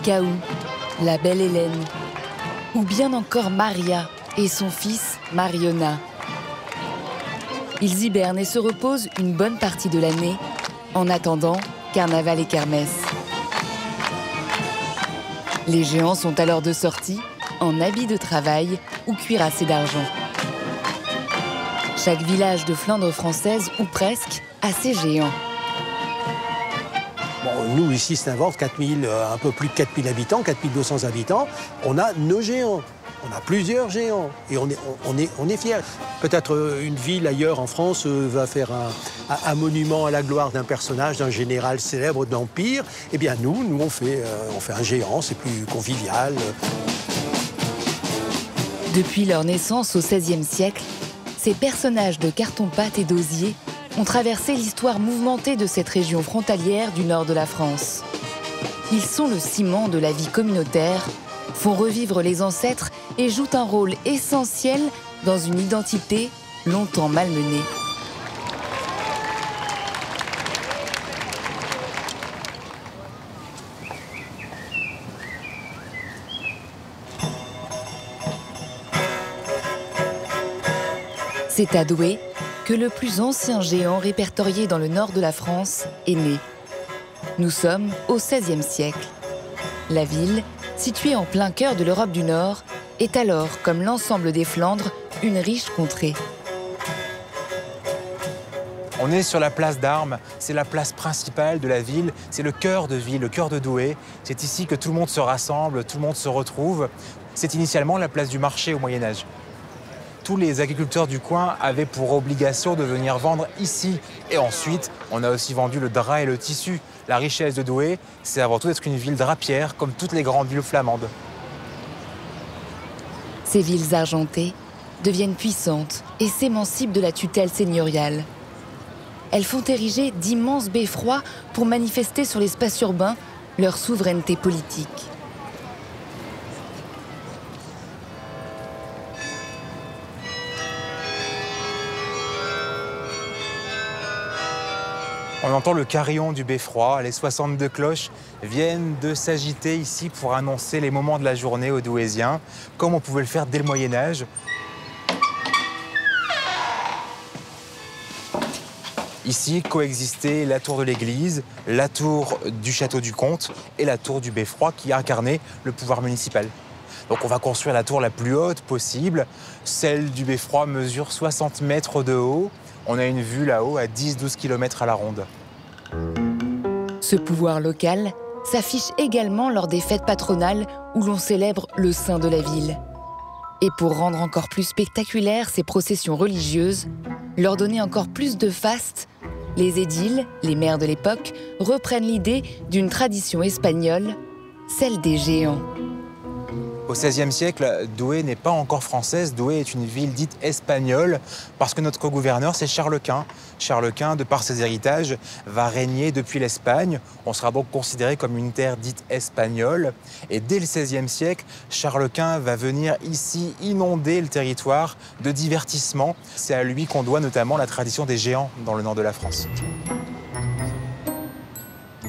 Chaos, la belle Hélène, ou bien encore Maria et son fils Mariona. Ils hibernent et se reposent une bonne partie de l'année, en attendant carnaval et kermesse. Les géants sont alors de sortie, en habits de travail ou cuirassés d'argent. Chaque village de Flandre française, ou presque, a ses géants. Bon, nous, ici, Saint-Worth, un peu plus de 4000 habitants, 4200 habitants, on a nos géants. On a plusieurs géants et on est fiers. Peut-être une ville ailleurs en France va faire un monument à la gloire d'un personnage, d'un général célèbre d'Empire. Eh bien, nous on fait un géant, c'est plus convivial. Depuis leur naissance au XVIe siècle, ces personnages de carton-pâte et d'osier ont traversé l'histoire mouvementée de cette région frontalière du nord de la France. Ils sont le ciment de la vie communautaire, font revivre les ancêtres et jouent un rôle essentiel dans une identité longtemps malmenée. C'est à Douai que le plus ancien géant répertorié dans le nord de la France est né. Nous sommes au XVIe siècle. La ville, située en plein cœur de l'Europe du Nord, est alors, comme l'ensemble des Flandres, une riche contrée. On est sur la place d'Armes, c'est la place principale de la ville, c'est le cœur de ville, le cœur de Douai. C'est ici que tout le monde se rassemble, tout le monde se retrouve. C'est initialement la place du marché au Moyen-Âge. Tous les agriculteurs du coin avaient pour obligation de venir vendre ici. Et ensuite, on a aussi vendu le drap et le tissu. La richesse de Douai, c'est avant tout d'être une ville drapière, comme toutes les grandes villes flamandes. Ces villes argentées deviennent puissantes et s'émancipent de la tutelle seigneuriale. Elles font ériger d'immenses beffrois pour manifester sur l'espace urbain leur souveraineté politique. On entend le carillon du beffroi, les 62 cloches viennent de s'agiter ici pour annoncer les moments de la journée aux Douaisiens, comme on pouvait le faire dès le Moyen-Âge. Ici coexistaient la tour de l'église, la tour du château du comte et la tour du beffroi qui incarnait le pouvoir municipal. Donc on va construire la tour la plus haute possible. Celle du beffroi mesure 60 mètres de haut. On a une vue là-haut à 10-12 km à la ronde. Ce pouvoir local s'affiche également lors des fêtes patronales où l'on célèbre le saint de la ville. Et pour rendre encore plus spectaculaires ces processions religieuses, leur donner encore plus de faste, les édiles, les maires de l'époque, reprennent l'idée d'une tradition espagnole, celle des géants. Au XVIe siècle, Douai n'est pas encore française. Douai est une ville dite espagnole parce que notre gouverneur, c'est Charles Quint. Charles Quint, de par ses héritages, va régner depuis l'Espagne. On sera donc considéré comme une terre dite espagnole. Et dès le XVIe siècle, Charles Quint va venir ici inonder le territoire de divertissement. C'est à lui qu'on doit notamment la tradition des géants dans le nord de la France.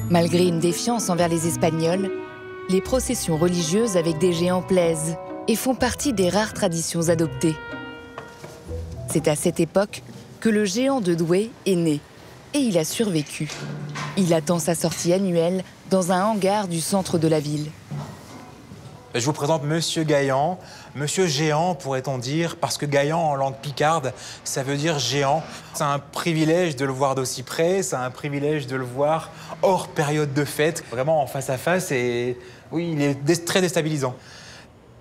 Malgré une défiance envers les Espagnols, les processions religieuses avec des géants plaisent et font partie des rares traditions adoptées. C'est à cette époque que le géant de Douai est né et il a survécu. Il attend sa sortie annuelle dans un hangar du centre de la ville. Je vous présente Monsieur Gaillan, Monsieur Géant pourrait-on dire, parce que Gaillan en langue picarde, ça veut dire géant. C'est un privilège de le voir d'aussi près, c'est un privilège de le voir hors période de fête, vraiment en face à face, et oui, il est très déstabilisant.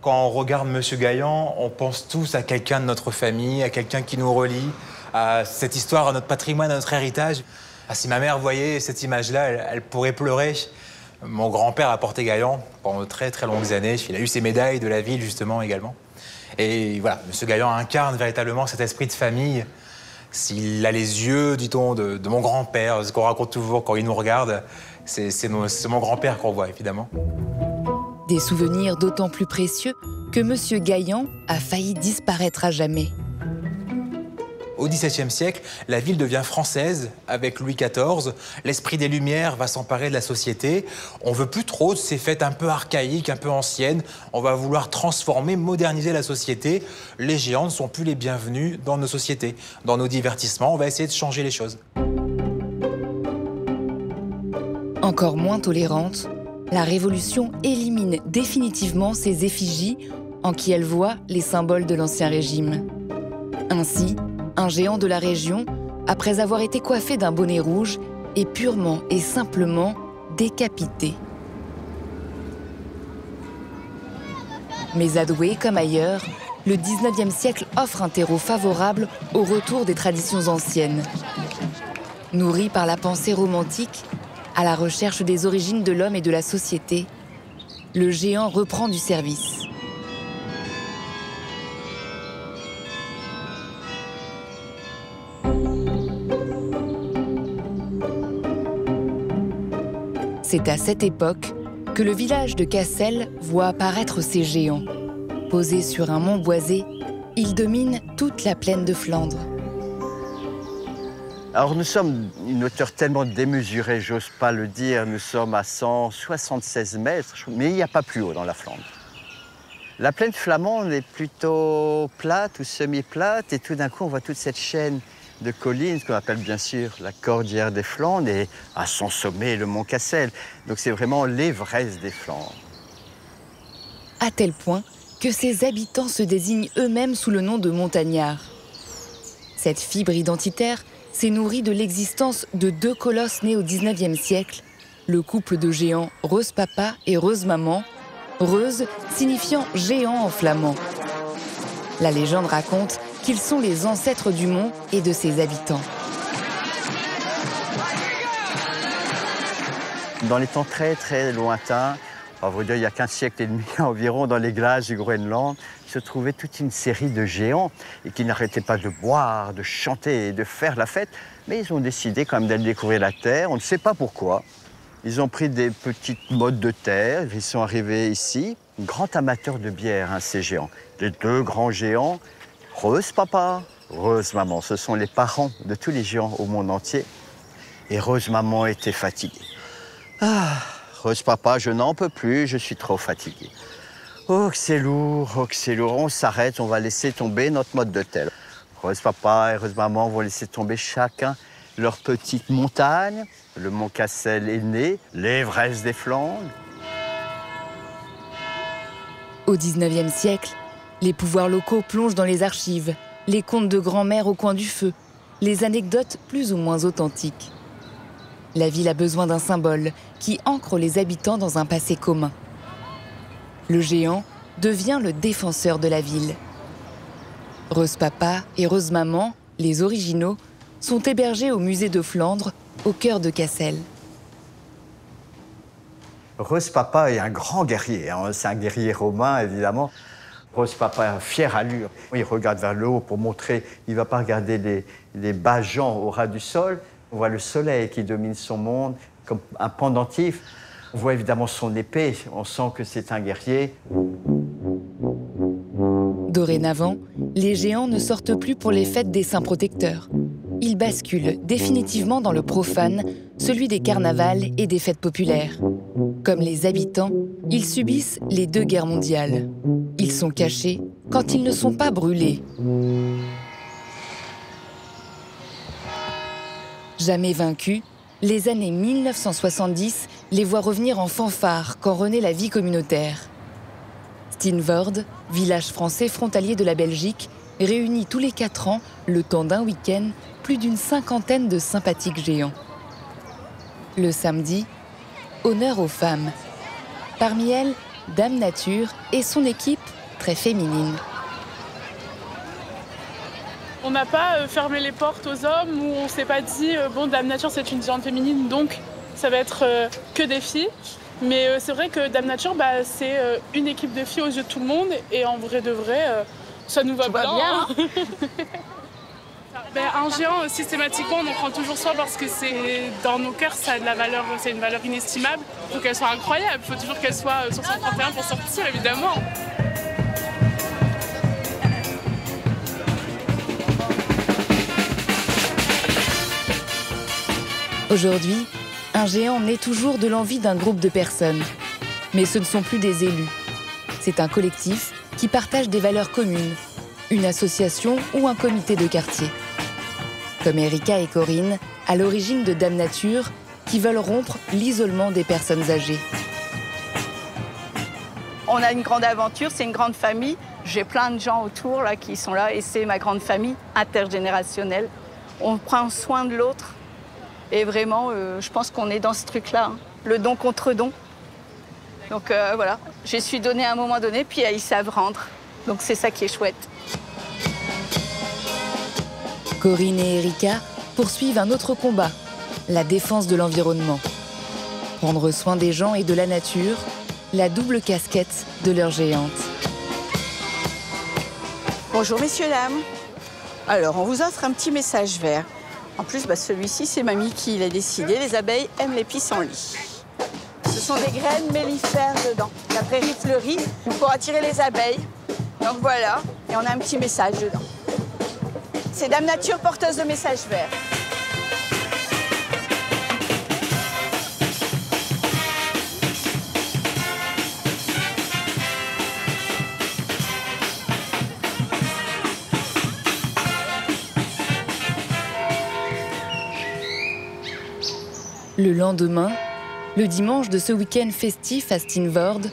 Quand on regarde Monsieur Gaillan, on pense tous à quelqu'un de notre famille, à quelqu'un qui nous relie, à cette histoire, à notre patrimoine, à notre héritage. Ah, si ma mère voyait cette image-là, elle pourrait pleurer. Mon grand-père a porté Gaillan pendant de très très longues années. Il a eu ses médailles de la ville justement également. Et voilà, Monsieur Gaillan incarne véritablement cet esprit de famille. S'il a les yeux, dit-on, de mon grand-père, ce qu'on raconte toujours quand il nous regarde, c'est mon grand-père qu'on voit évidemment. Des souvenirs d'autant plus précieux que Monsieur Gaillan a failli disparaître à jamais. Au XVIIe siècle, la ville devient française avec Louis XIV. L'esprit des Lumières va s'emparer de la société. On veut plus trop de ces fêtes un peu archaïques, un peu anciennes. On va vouloir transformer, moderniser la société. Les géants ne sont plus les bienvenus dans nos sociétés. Dans nos divertissements, on va essayer de changer les choses. Encore moins tolérante, la Révolution élimine définitivement ces effigies en qui elle voit les symboles de l'Ancien Régime. Ainsi, un géant de la région, après avoir été coiffé d'un bonnet rouge, est purement et simplement décapité. Mais à Douai, comme ailleurs, le XIXe siècle offre un terreau favorable au retour des traditions anciennes. Nourri par la pensée romantique, à la recherche des origines de l'homme et de la société, le géant reprend du service. C'est à cette époque que le village de Cassel voit apparaître ces géants. Posés sur un mont boisé, ils dominent toute la plaine de Flandre. Alors nous sommes une hauteur tellement démesurée, j'ose pas le dire, nous sommes à 176 mètres, mais il n'y a pas plus haut dans la Flandre. La plaine flamande est plutôt plate ou semi-plate, et tout d'un coup on voit toute cette chaîne de collines, ce qu'on appelle bien sûr la Cordillère des Flandres, et à son sommet, le mont Cassel. Donc c'est vraiment l'Everest des Flandres. À tel point que ses habitants se désignent eux-mêmes sous le nom de montagnards. Cette fibre identitaire s'est nourrie de l'existence de deux colosses nés au XIXe siècle, le couple de géants Reus Papa et Reus Maman, Reus signifiant géant en flamand. La légende raconte qu'ils sont les ancêtres du mont et de ses habitants. Dans les temps très très lointains, on va vous dire il y a qu'un siècle et demi environ, dans les glaces du Groenland, se trouvait toute une série de géants et qui n'arrêtaient pas de boire, de chanter et de faire la fête. Mais ils ont décidé quand même d'aller découvrir la Terre, on ne sait pas pourquoi. Ils ont pris des petites mottes de terre, ils sont arrivés ici. Grands amateurs de bière, hein, ces géants. Les deux grands géants, Reus Papa, Reus Maman, ce sont les parents de tous les géants au monde entier. Et Reus Maman était fatiguée. Ah, Reus Papa, je n'en peux plus, je suis trop fatigué. Oh, que c'est lourd, on s'arrête, on va laisser tomber notre motte de terre. Reus Papa et Reus Maman vont laisser tomber chacun leur petite montagne. Le mont Cassel est né, l'Everest des Flandres. Au XIXe siècle, les pouvoirs locaux plongent dans les archives, les contes de grand-mère au coin du feu, les anecdotes plus ou moins authentiques. La ville a besoin d'un symbole qui ancre les habitants dans un passé commun. Le géant devient le défenseur de la ville. Reus Papa et Reus Maman, les originaux, sont hébergés au musée de Flandre, au cœur de Cassel. Reus Papa est un grand guerrier, hein. C'est un guerrier romain évidemment. Reus Papa a fière allure. Il regarde vers le haut pour montrer, il ne va pas regarder les bas gens au ras du sol. On voit le soleil qui domine son monde comme un pendentif. On voit évidemment son épée, on sent que c'est un guerrier. Dorénavant, les géants ne sortent plus pour les fêtes des saints protecteurs. Ils basculent définitivement dans le profane, celui des carnavals et des fêtes populaires. Comme les habitants, ils subissent les deux guerres mondiales. Ils sont cachés quand ils ne sont pas brûlés. Jamais vaincus, les années 1970 les voient revenir en fanfare quand renaît la vie communautaire. Steenvoorde, village français frontalier de la Belgique, réunit tous les 4 ans, le temps d'un week-end, plus d'une cinquantaine de sympathiques géants. Le samedi, honneur aux femmes. Parmi elles, Dame Nature et son équipe très féminine. On n'a pas fermé les portes aux hommes ou on s'est pas dit bon, Dame Nature c'est une géante féminine donc ça va être que des filles. Mais c'est vrai que Dame Nature c'est une équipe de filles aux yeux de tout le monde et en vrai de vrai ça nous va bien. Hein. Un géant, systématiquement, on en prend toujours soin parce que c'est dans nos cœurs, ça a de la valeur, c'est une valeur inestimable. Il faut qu'elle soit incroyable, il faut toujours qu'elle soit sur 131 pour sortir, évidemment. Aujourd'hui, un géant naît toujours de l'envie d'un groupe de personnes. Mais ce ne sont plus des élus. C'est un collectif qui partage des valeurs communes, une association ou un comité de quartier. Comme Erika et Corinne, à l'origine de Dame Nature, qui veulent rompre l'isolement des personnes âgées. On a une grande aventure, c'est une grande famille. J'ai plein de gens autour là, qui sont là et c'est ma grande famille intergénérationnelle. On prend soin de l'autre et vraiment, je pense qu'on est dans ce truc-là, hein. Le don contre don. Donc voilà, je suis donnée à un moment donné, puis ils savent rendre. Donc c'est ça qui est chouette. Corinne et Erika poursuivent un autre combat, la défense de l'environnement. Prendre soin des gens et de la nature, la double casquette de leur géante. Bonjour messieurs, dames. Alors, on vous offre un petit message vert. En plus, celui-ci, c'est mamie qui l'a décidé. Les abeilles aiment les pissenlits. Ce sont des graines mellifères dedans. La prairie fleurie pour attirer les abeilles. Donc voilà, et on a un petit message dedans. C'est Dame Nature, porteuse de message vert. Le lendemain, le dimanche de ce week-end festif à Steenvoorde,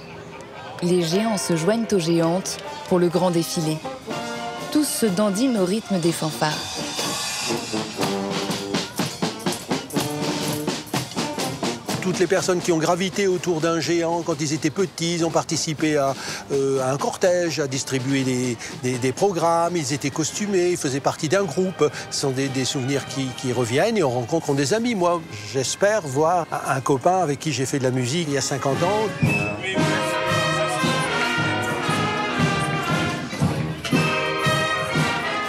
les géants se joignent aux géantes pour le grand défilé. Tous se dandinent au rythme des fanfares. Toutes les personnes qui ont gravité autour d'un géant quand ils étaient petits, ils ont participé à un cortège, à distribuer des programmes, ils étaient costumés, ils faisaient partie d'un groupe. Ce sont des souvenirs qui reviennent et on rencontre des amis. Moi, j'espère voir un copain avec qui j'ai fait de la musique il y a 50 ans.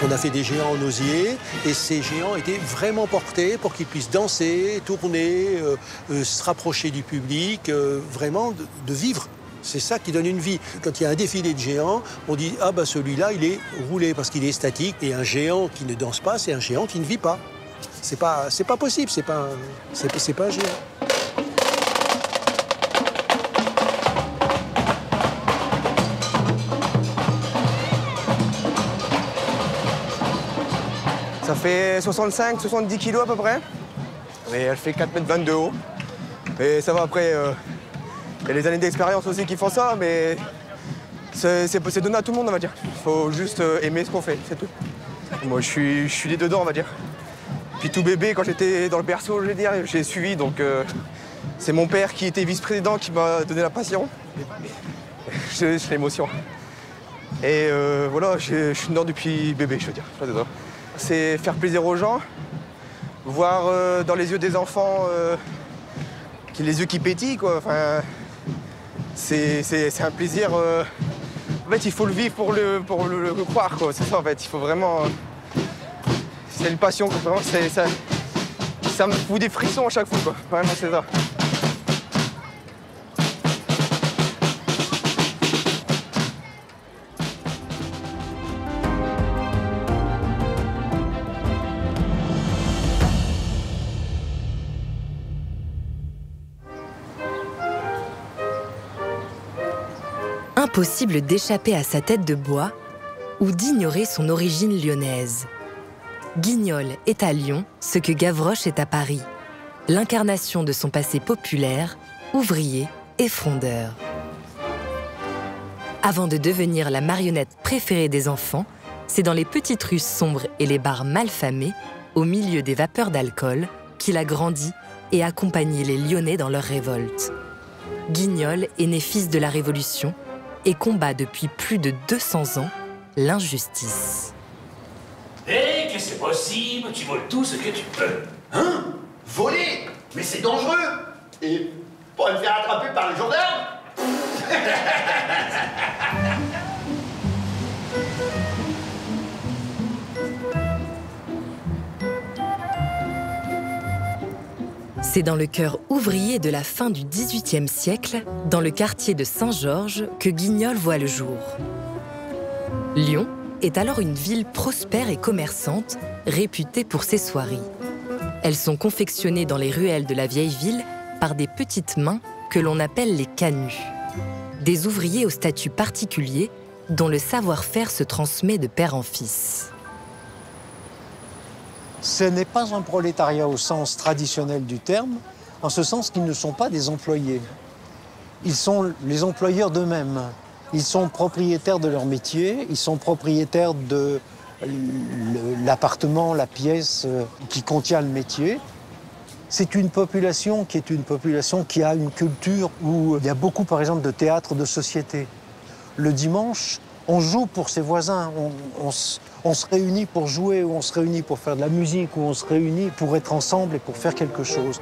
On a fait des géants en osier et ces géants étaient vraiment portés pour qu'ils puissent danser, tourner, se rapprocher du public, vraiment de vivre. C'est ça qui donne une vie. Quand il y a un défilé de géants, on dit « Ah bah celui-là, il est roulé parce qu'il est statique. » Et un géant qui ne danse pas, c'est un géant qui ne vit pas. C'est pas possible, c'est pas un géant. Ça fait 65-70 kilos à peu près. Et elle fait 4,20 m de haut. Et ça va après, il y a les années d'expérience aussi qui font ça, mais c'est donné à tout le monde, on va dire. Il faut juste aimer ce qu'on fait, c'est tout. Moi, je suis né dedans, on va dire. Puis tout bébé, quand j'étais dans le berceau, je vais dire, j'ai suivi. Donc c'est mon père qui était vice-président qui m'a donné la passion. J'ai l'émotion. Et voilà, je suis dedans depuis bébé, je veux dire. C'est faire plaisir aux gens, voir dans les yeux des enfants les yeux qui pétillent, quoi. Enfin, c'est un plaisir. En fait, il faut le vivre pour le croire, quoi. C'est ça, en fait. Il faut vraiment. C'est une passion, quoi. Vraiment, ça me fout des frissons à chaque fois, quoi. Vraiment, c'est ça. Impossible d'échapper à sa tête de bois ou d'ignorer son origine lyonnaise. Guignol est à Lyon ce que Gavroche est à Paris, l'incarnation de son passé populaire, ouvrier et frondeur. Avant de devenir la marionnette préférée des enfants, c'est dans les petites rues sombres et les bars malfamés, au milieu des vapeurs d'alcool, qu'il a grandi et accompagné les Lyonnais dans leur révolte. Guignol est né fils de la Révolution et combat depuis plus de 200 ans l'injustice. Hé, que c'est possible, tu voles tout ce que tu peux. Hein? Voler? Mais c'est dangereux. Et pour me faire attraper par les gendarmes? C'est dans le cœur ouvrier de la fin du XVIIIe siècle, dans le quartier de Saint-Georges, que Guignol voit le jour. Lyon est alors une ville prospère et commerçante, réputée pour ses soieries. Elles sont confectionnées dans les ruelles de la vieille ville par des petites mains que l'on appelle les canuts. Des ouvriers au statut particulier dont le savoir-faire se transmet de père en fils. Ce n'est pas un prolétariat au sens traditionnel du terme, en ce sens qu'ils ne sont pas des employés. Ils sont les employeurs d'eux-mêmes. Ils sont propriétaires de leur métier, ils sont propriétaires de l'appartement, la pièce qui contient le métier. C'est une population qui a une culture où il y a beaucoup, par exemple, de théâtre de société. Le dimanche, on joue pour ses voisins, on se réunit pour jouer, ou on se réunit pour faire de la musique, ou on se réunit pour être ensemble et pour faire quelque chose.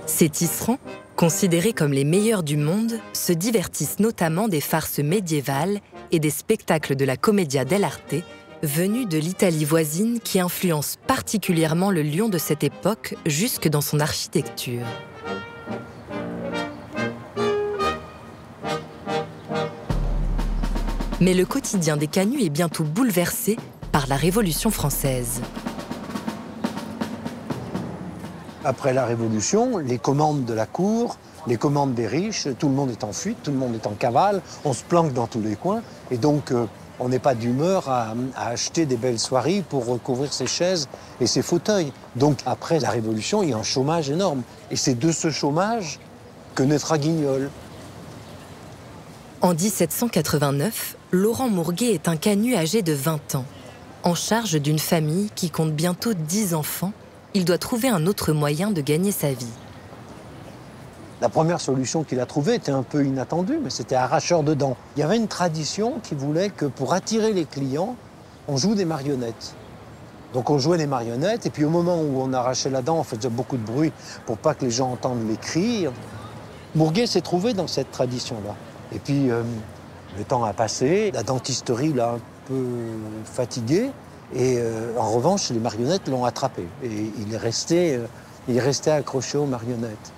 Ces tisserands, considérés comme les meilleurs du monde, se divertissent notamment des farces médiévales et des spectacles de la Commedia dell'arte, venus de l'Italie voisine qui influence particulièrement le Lyon de cette époque jusque dans son architecture. Mais le quotidien des canuts est bientôt bouleversé par la Révolution française. Après la Révolution, les commandes de la cour, les commandes des riches, tout le monde est en fuite, tout le monde est en cavale, on se planque dans tous les coins, et donc on n'est pas d'humeur à acheter des belles soieries pour recouvrir ses chaises et ses fauteuils. Donc après la Révolution, il y a un chômage énorme, et c'est de ce chômage que naîtra Guignol. En 1789, Laurent Mourguet est un canut âgé de 20 ans. En charge d'une famille qui compte bientôt 10 enfants, il doit trouver un autre moyen de gagner sa vie. La première solution qu'il a trouvée était un peu inattendue, mais c'était arracheur de dents. Il y avait une tradition qui voulait que pour attirer les clients, on joue des marionnettes. Donc on jouait des marionnettes, et puis au moment où on arrachait la dent, on faisait beaucoup de bruit pour pas que les gens entendent les cris. Mourguet s'est trouvé dans cette tradition-là. Et puis le temps a passé, la dentisterie l'a un peu fatigué, et en revanche, les marionnettes l'ont attrapé. Et il est resté accroché aux marionnettes.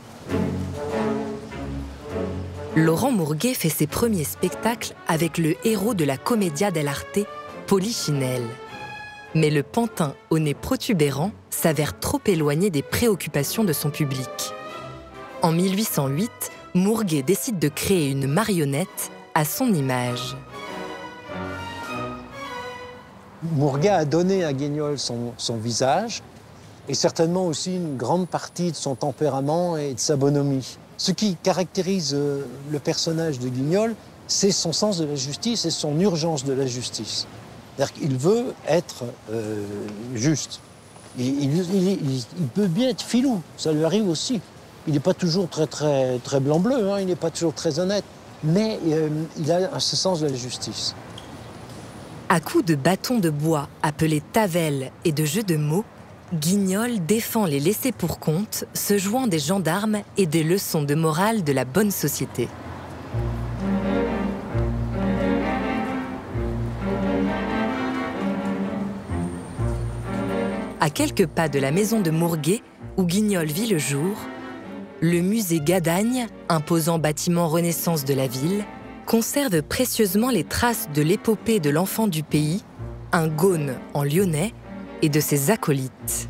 Laurent Mourguet fait ses premiers spectacles avec le héros de la Commedia dell'arte, Polichinelle. Mais le pantin au nez protubérant s'avère trop éloigné des préoccupations de son public. En 1808, Mourguet décide de créer une marionnette à son image. Mourguet a donné à Guignol son visage, et certainement aussi une grande partie de son tempérament et de sa bonhomie. Ce qui caractérise le personnage de Guignol, c'est son sens de la justice et son urgence de la justice. C'est-à-dire qu'il veut être juste. Il peut bien être filou, ça lui arrive aussi. Il n'est pas toujours très blanc-bleu, hein, il n'est pas toujours très honnête, mais il a ce sens de la justice. À coups de bâtons de bois appelés tavelles et de jeux de mots, Guignol défend les laissés-pour-compte, se jouant des gendarmes et des leçons de morale de la bonne société. À quelques pas de la maison de Mourguet, où Guignol vit le jour, le musée Gadagne, imposant bâtiment Renaissance de la ville, conserve précieusement les traces de l'épopée de l'enfant du pays, un Gaune en lyonnais, et de ses acolytes.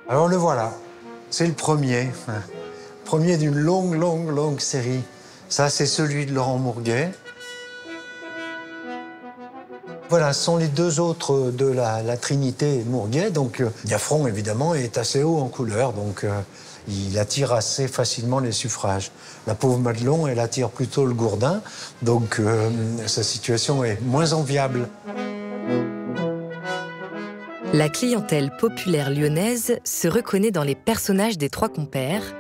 Alors le voilà, c'est le premier d'une longue série. Ça, c'est celui de Laurent Mourguet. Voilà, ce sont les deux autres de la Trinité Mourguet. Donc, Diafron, évidemment, est assez haut en couleur, donc il attire assez facilement les suffrages. La pauvre Madelon, elle attire plutôt le gourdin, donc sa situation est moins enviable. La clientèle populaire lyonnaise se reconnaît dans les personnages des trois compères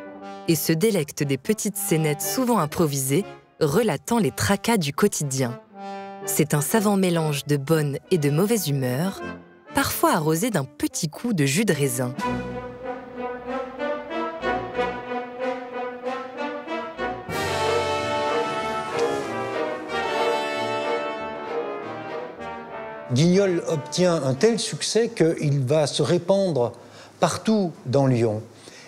et se délecte des petites scénettes souvent improvisées relatant les tracas du quotidien. C'est un savant mélange de bonne et de mauvaise humeur, parfois arrosé d'un petit coup de jus de raisin. Guignol obtient un tel succès qu'il va se répandre partout dans Lyon.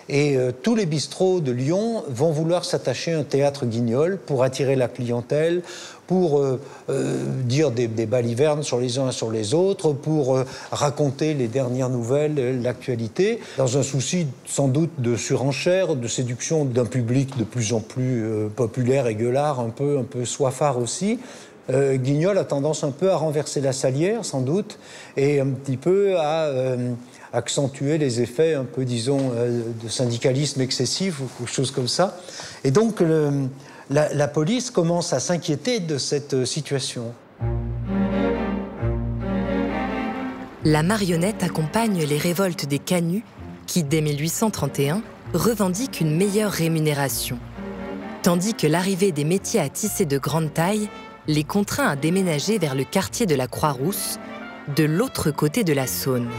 Et tous les bistrots de Lyon vont vouloir s'attacher à un théâtre Guignol pour attirer la clientèle, pour dire des balivernes sur les uns et sur les autres, pour raconter les dernières nouvelles, l'actualité, dans un souci sans doute de surenchère, de séduction d'un public de plus en plus populaire et gueulard, un peu soifard aussi. Guignol a tendance un peu à renverser la salière, sans doute, et un petit peu à accentuer les effets un peu, disons, de syndicalisme excessif ou quelque chose comme ça. Et donc, la police commence à s'inquiéter de cette situation. La marionnette accompagne les révoltes des canuts qui, dès 1831, revendiquent une meilleure rémunération. Tandis que l'arrivée des métiers à tisser de grande taille les contraint à déménager vers le quartier de la Croix-Rousse, de l'autre côté de la Saône.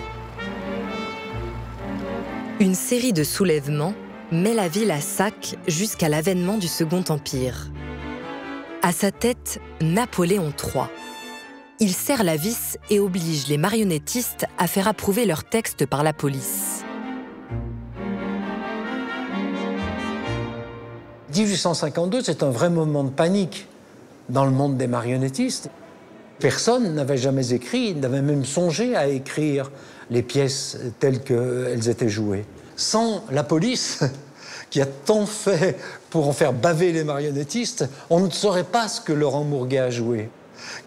Une série de soulèvements met la ville à sac jusqu'à l'avènement du Second Empire. À sa tête, Napoléon III. Il serre la vis et oblige les marionnettistes à faire approuver leurs textes par la police. 1852, c'est un vrai moment de panique dans le monde des marionnettistes. Personne n'avait jamais écrit, n'avait même songé à écrire les pièces telles qu'elles étaient jouées. Sans la police, qui a tant fait pour en faire baver les marionnettistes, on ne saurait pas ce que Laurent Mourguet a joué.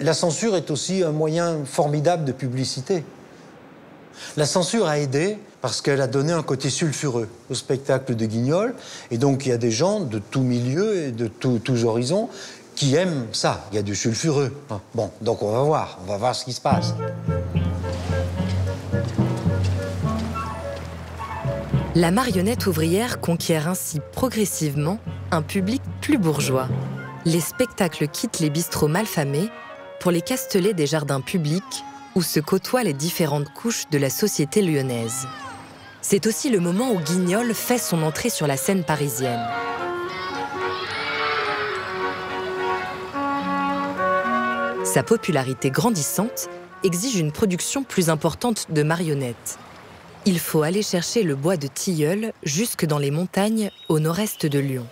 La censure est aussi un moyen formidable de publicité. La censure a aidé parce qu'elle a donné un côté sulfureux au spectacle de Guignol. Et donc, il y a des gens de tous milieux et de tous horizons qui aiment ça. Il y a du sulfureux. Bon, donc on va voir ce qui se passe. La marionnette ouvrière conquiert ainsi progressivement un public plus bourgeois. Les spectacles quittent les bistrots malfamés pour les castelets des jardins publics où se côtoient les différentes couches de la société lyonnaise. C'est aussi le moment où Guignol fait son entrée sur la scène parisienne. Sa popularité grandissante exige une production plus importante de marionnettes. Il faut aller chercher le bois de tilleul jusque dans les montagnes au nord-est de Lyon.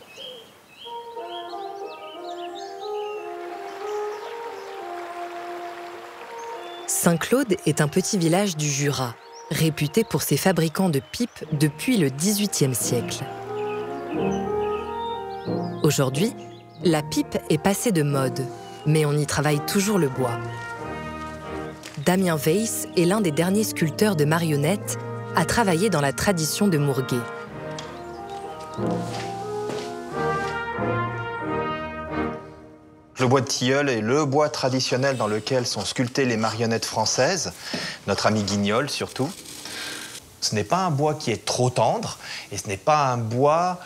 Saint-Claude est un petit village du Jura, réputé pour ses fabricants de pipes depuis le XVIIIe siècle. Aujourd'hui, la pipe est passée de mode, mais on y travaille toujours le bois. Damien Weiss est l'un des derniers sculpteurs de marionnettes à travailler dans la tradition de Mourguet. Le bois de tilleul est le bois traditionnel dans lequel sont sculptées les marionnettes françaises, notre ami Guignol surtout. Ce n'est pas un bois qui est trop tendre et ce n'est pas un bois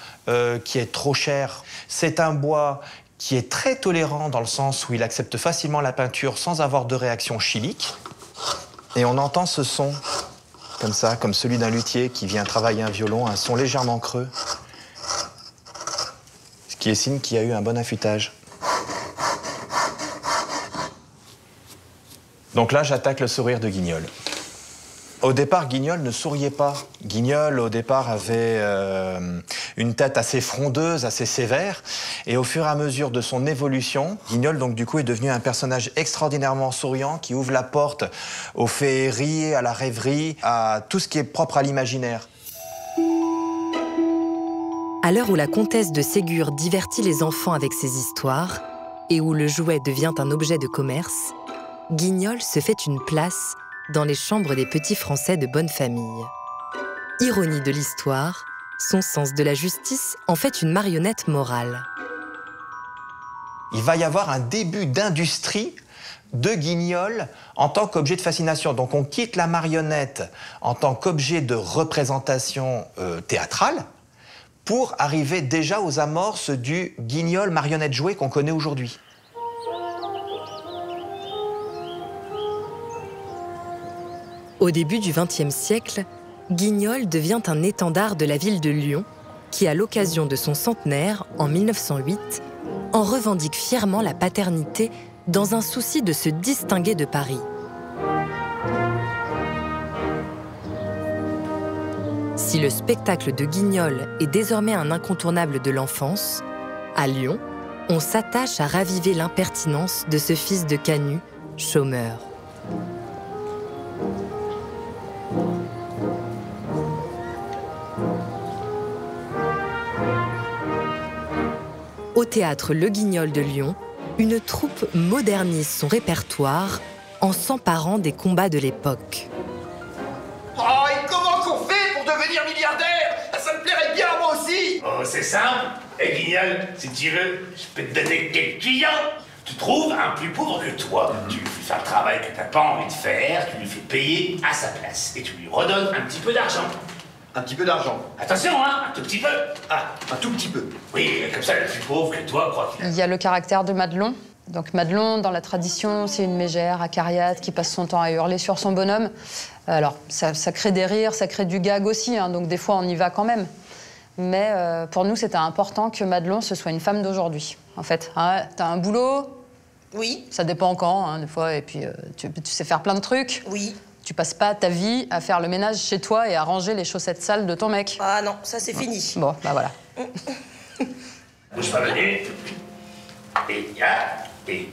qui est trop cher. C'est un bois qui est très tolérant dans le sens où il accepte facilement la peinture sans avoir de réaction chimique. Et on entend ce son, comme ça, comme celui d'un luthier qui vient travailler un violon, un son légèrement creux. Ce qui est signe qu'il y a eu un bon affûtage. Donc là, j'attaque le sourire de Guignol. Au départ, Guignol ne souriait pas. Guignol, au départ, avait une tête assez frondeuse, assez sévère. Et au fur et à mesure de son évolution, Guignol, donc, du coup, est devenu un personnage extraordinairement souriant qui ouvre la porte aux féeries, à la rêverie, à tout ce qui est propre à l'imaginaire. À l'heure où la comtesse de Ségur divertit les enfants avec ses histoires et où le jouet devient un objet de commerce, Guignol se fait une place dans les chambres des petits Français de bonne famille. Ironie de l'histoire, son sens de la justice en fait une marionnette morale. Il va y avoir un début d'industrie de Guignol en tant qu'objet de fascination. Donc on quitte la marionnette en tant qu'objet de représentation théâtrale pour arriver déjà aux amorces du Guignol marionnette jouée qu'on connaît aujourd'hui. Au début du XXe siècle, Guignol devient un étendard de la ville de Lyon qui, à l'occasion de son centenaire, en 1908, en revendique fièrement la paternité dans un souci de se distinguer de Paris. Si le spectacle de Guignol est désormais un incontournable de l'enfance, à Lyon, on s'attache à raviver l'impertinence de ce fils de Canut, chômeur. Au théâtre Le Guignol de Lyon, une troupe modernise son répertoire en s'emparant des combats de l'époque. Oh, et comment qu'on fait pour devenir milliardaire? Ça me plairait bien, moi aussi. Oh, c'est simple. Et Guignol, si tu veux, je peux te donner quelques clients. Tu trouves un plus pauvre que toi. Tu lui fais un travail que t'as pas envie de faire, tu lui fais payer à sa place. Et tu lui redonnes un petit peu d'argent. Un petit peu d'argent. Attention, hein, un tout petit peu. Ah, un tout petit peu. Oui, comme ça, le plus pauvre que toi croit qu'il a. Il y a le caractère de Madelon. Donc Madelon, dans la tradition, c'est une mégère acariâtre qui passe son temps à hurler sur son bonhomme. Alors, ça crée des rires, ça crée du gag aussi, hein, donc des fois on y va quand même. Mais pour nous, c'était important que Madelon, ce soit une femme d'aujourd'hui, en fait. Hein, t'as un boulot? Oui. Ça dépend quand, hein, des fois, et puis tu sais faire plein de trucs. Oui. Tu passes pas ta vie à faire le ménage chez toi et à ranger les chaussettes sales de ton mec. Ah non, ça c'est fini. Bon, bah voilà. Bouge pas le nez. Et ya, et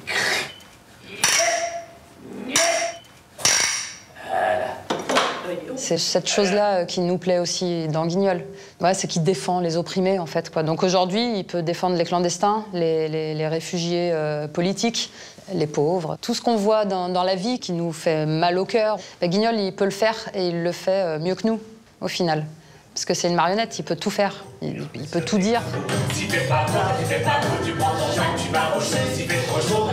C'est cette chose-là qui nous plaît aussi dans Guignol. Ouais, c'est qu'il défend les opprimés, en fait, quoi. Donc aujourd'hui, il peut défendre les clandestins, les réfugiés politiques, les pauvres. Tout ce qu'on voit dans la vie qui nous fait mal au cœur, bah, Guignol, il peut le faire et il le fait mieux que nous, au final. Parce que c'est une marionnette, il peut tout faire, il peut tout dire. Si t'es pas beau, tu prends ton sac, tu vas rocher. Si t'es trop chaud,